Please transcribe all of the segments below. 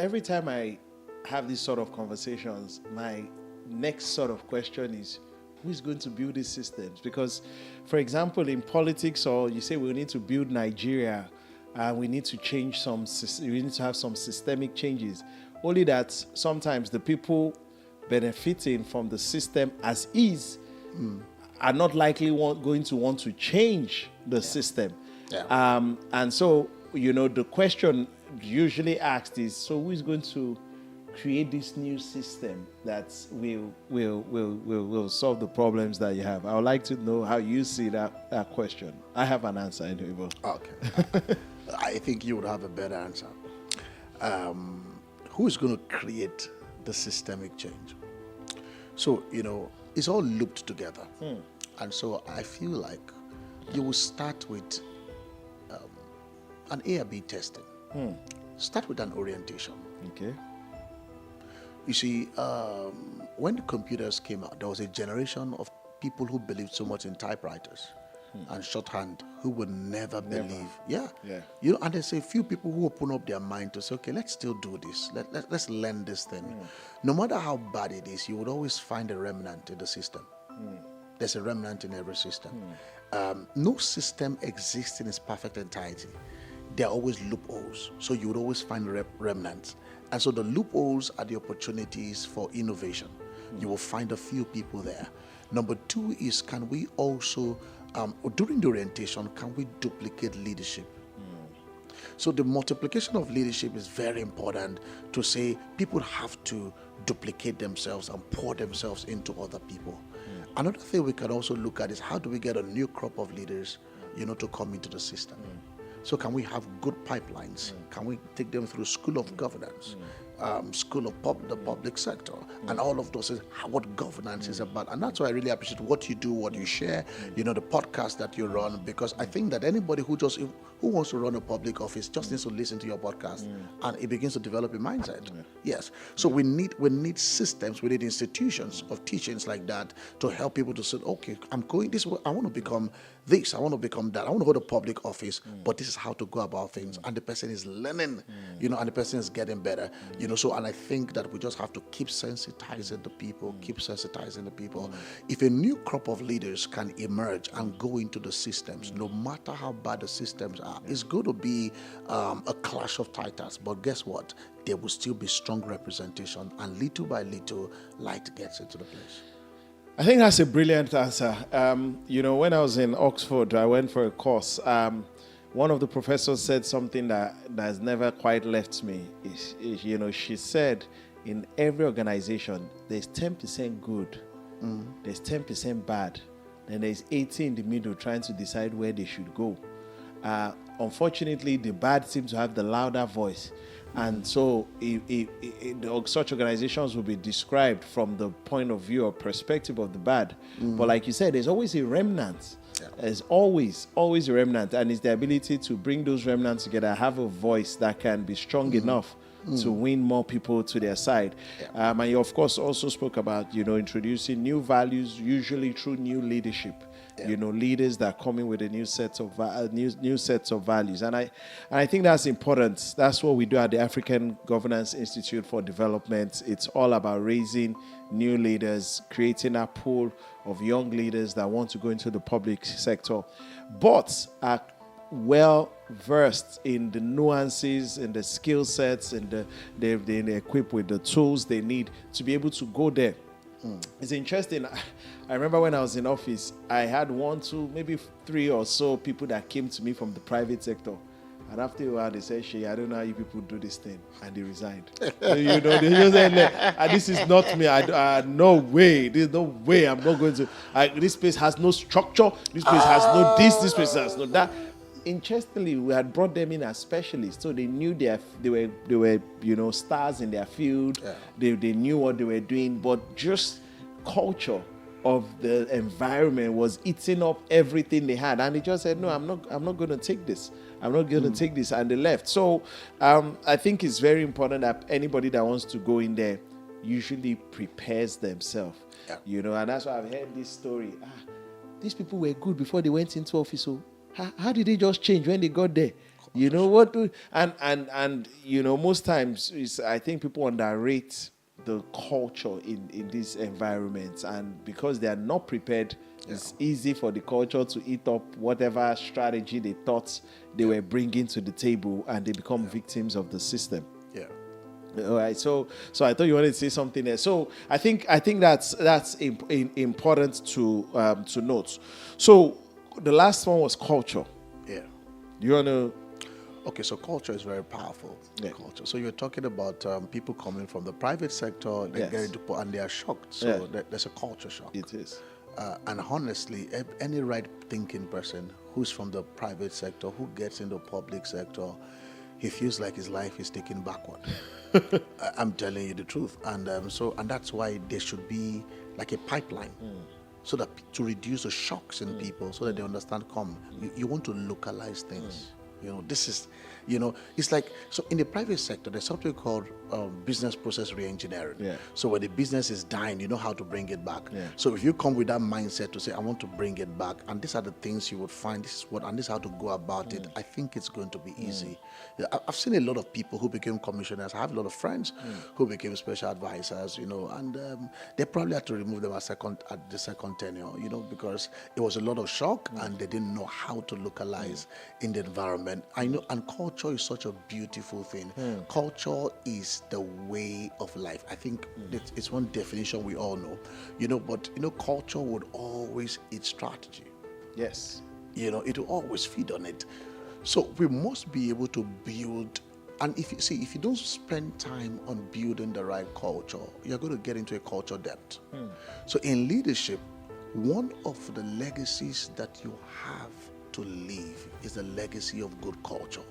every time I have these sort of conversations, my next sort of question is, who is going to build these systems? Because, for example, in politics, or you say we need to build Nigeria, we need to change we need to have some systemic changes. Only that sometimes the people benefiting from the system as is are not likely going to want to change the system. Yeah. And so, the question usually asked is, so who is going to create this new system that will solve the problems that you have? I would like to know how you see that question. I have an answer anyway. Okay. I think you would have a better answer. Who is going to create the systemic change? So, it's all looped together. And so I feel like you will start with an A or B testing. Start with an orientation. Okay. You see, when the computers came out, there was a generation of people who believed so much in typewriters and shorthand who would never believe. Yeah. And there's a few people who open up their mind to say, okay, let's still do this. Let's learn this thing. No matter how bad it is, you would always find a remnant in the system. There's a remnant in every system. No system exists in its perfect entirety. There are always loopholes. So you would always find remnants. And so the loopholes are the opportunities for innovation. You will find a few people there. Number two is, can we also, during the orientation, can we duplicate leadership? So the multiplication of leadership is very important to say people have to duplicate themselves and pour themselves into other people. Another thing we can also look at is, how do we get a new crop of leaders, to come into the system? So can we have good pipelines? Can we take them through school of governance, school of the public sector, and all of those is what governance is about? And that's why I really appreciate what you do, what you share, the podcast that you run, because I think that anybody who wants to run a public office just needs to listen to your podcast, and it begins to develop a mindset. Yes. So we need systems, we need institutions of teachings like that to help people to say, okay, I'm going this way, I want to become this, I want to become that, I want to go to public office, but this is how to go about things. And the person is learning, and the person is getting better, and I think that we just have to keep sensitizing the people, If a new crop of leaders can emerge and go into the systems, no matter how bad the systems are, it's going to be a clash of titans. But guess what? There will still be strong representation, and little by little, light gets into the place. I think that's a brilliant answer. When I was in Oxford, I went for a course. One of the professors said something that has never quite left me. She said, in every organization, there's 10% good, there's 10% bad, and there's 80 in the middle trying to decide where they should go. Unfortunately, the bad seem to have the louder voice. And so such organizations will be described from the point of view or perspective of the bad. But like you said, there's always a remnant. Yeah. There's always a remnant. And it's the ability to bring those remnants together, have a voice that can be strong enough to win more people to their side. Yeah. And you, of course, also spoke about, introducing new values, usually through new leadership. Yeah. Leaders that are coming with a new sets of values, and I think that's important. That's what we do at the African Governance Institute for Development. It's all about raising new leaders, creating a pool of young leaders that want to go into the public sector, but are well versed in the nuances and the skill sets, and they're equipped with the tools they need to be able to go there. It's interesting. I remember when I was in office, I had 1, 2, maybe 3 or so people that came to me from the private sector. And after a while, they said, Seyi, I don't know how you people do this thing. And they resigned. They just said, this is not me. No way. There's no way I'm not going to. This place has no structure. This place has no this place has no that. Interestingly, we had brought them in as specialists, so they knew they were stars in their field. Yeah. They knew what they were doing, but just culture of the environment was eating up everything they had, and they just said, "No, I'm not going to take this. I'm not going to take this," and they left. So I think it's very important that anybody that wants to go in there usually prepares themselves. Yeah. And that's why I've heard this story. These people were good before they went into office. So how did they just change when they got there? You know what? And most times I think people underrate the culture in these environments, and because they are not prepared, it's easy for the culture to eat up whatever strategy they thought they were bringing to the table, and they become victims of the system. Yeah. All right, so I thought you wanted to say something there. So I think that's important to note. So the last one was culture. Yeah. You wanna? Okay, so culture is very powerful. Yeah. Culture. So you're talking about people coming from the private sector, they Yes. get into and they are shocked. So Yeah. there's a culture shock. It is. And honestly, any right-thinking person who's from the private sector, who gets into public sector, he feels like his life is taken backward. I'm telling you the truth, and that's why there should be like a pipeline, so that to reduce the shocks in people, so that they understand. You want to localize things. This is, it's like, so in the private sector, there's something called business process re-engineering. Yeah. So when the business is dying, you know how to bring it back. Yeah. So if you come with that mindset to say, I want to bring it back, and these are the things you would find, this is how to go about it, I think it's going to be easy. Yeah, I've seen a lot of people who became commissioners. I have a lot of friends who became special advisors, and they probably had to remove them at the second tenure, because it was a lot of shock and they didn't know how to localize in the environment. I know, and culture is such a beautiful thing. Culture is the way of life. I think it's one definition we all know, but culture would always eat strategy. Yes. It will always feed on it. So we must be able to build, and if you don't spend time on building the right culture, you're going to get into a culture debt. So in leadership, one of the legacies that you have to leave is the legacy of good culture.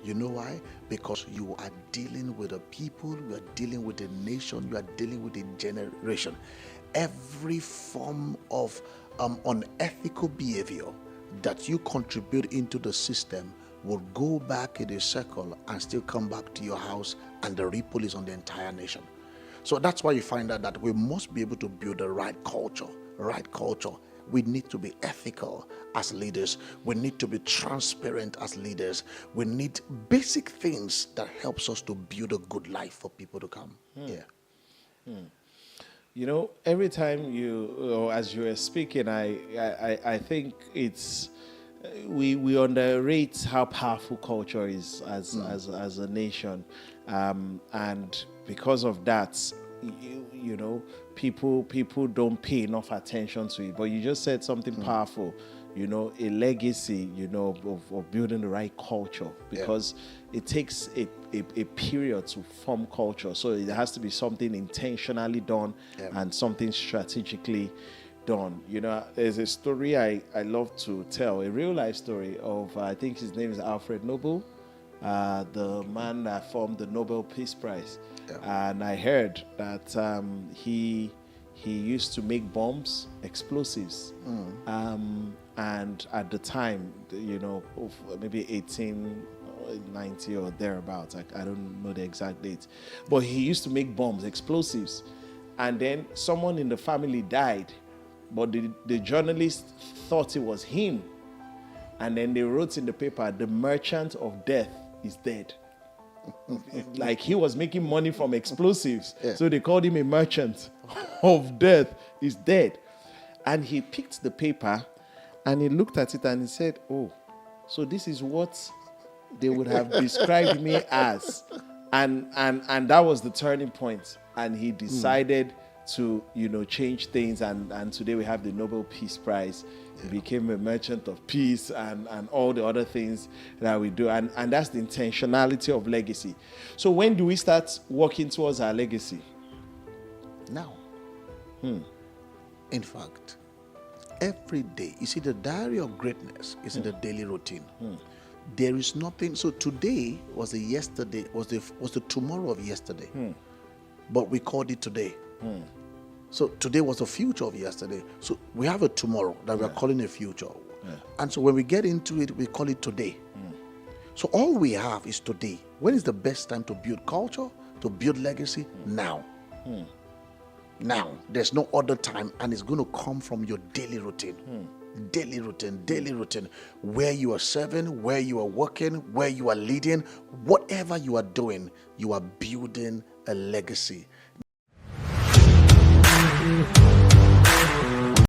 You know why? Because you are dealing with a people, you are dealing with a nation, you are dealing with a generation. Every form of unethical behavior that you contribute into the system will go back in a circle and still come back to your house, and the ripple is on the entire nation. So that's why you find out that we must be able to build the right culture. We need to be ethical as leaders. We need to be transparent as leaders. We need basic things that helps us to build a good life for people to come. Every time as you were speaking, I think it's we underrate how powerful culture is as a nation, and because of that, people don't pay enough attention to it. But you just said something powerful, a legacy, of building the right culture, because it takes a period to form culture. So it has to be something intentionally done and something strategically done. There's a story I love to tell, a real life story of, I think his name is Alfred Nobel, the man that formed the Nobel Peace Prize. And I heard that he used to make bombs, explosives, and at the time, maybe 1890 or thereabouts, I don't know the exact date, but he used to make bombs, explosives, and then someone in the family died, but the journalist thought it was him, and then they wrote in the paper, "The merchant of death is dead." Like he was making money from explosives. So they called him a merchant of death. He's dead. And he picked the paper and he looked at it and he said, "Oh, so this is what they would have described me as." And that was the turning point. And he decided to, change things. And today we have the Nobel Peace Prize. He became a merchant of peace and all the other things that we do. And that's the intentionality of legacy. So when do we start working towards our legacy? Now. In fact, every day, you see, the diary of greatness is in the daily routine. There is nothing. So today was the yesterday, was the tomorrow of yesterday. But we called it today. So today was the future of yesterday. So we have a tomorrow that we are calling a future. And so when we get into it, we call it today. So all we have is today. When is the best time to build culture, to build legacy? Now. Now. There's no other time, and it's going to come from your daily routine. Daily routine, daily routine. Where you are serving, where you are working, where you are leading, whatever you are doing, you are building a legacy.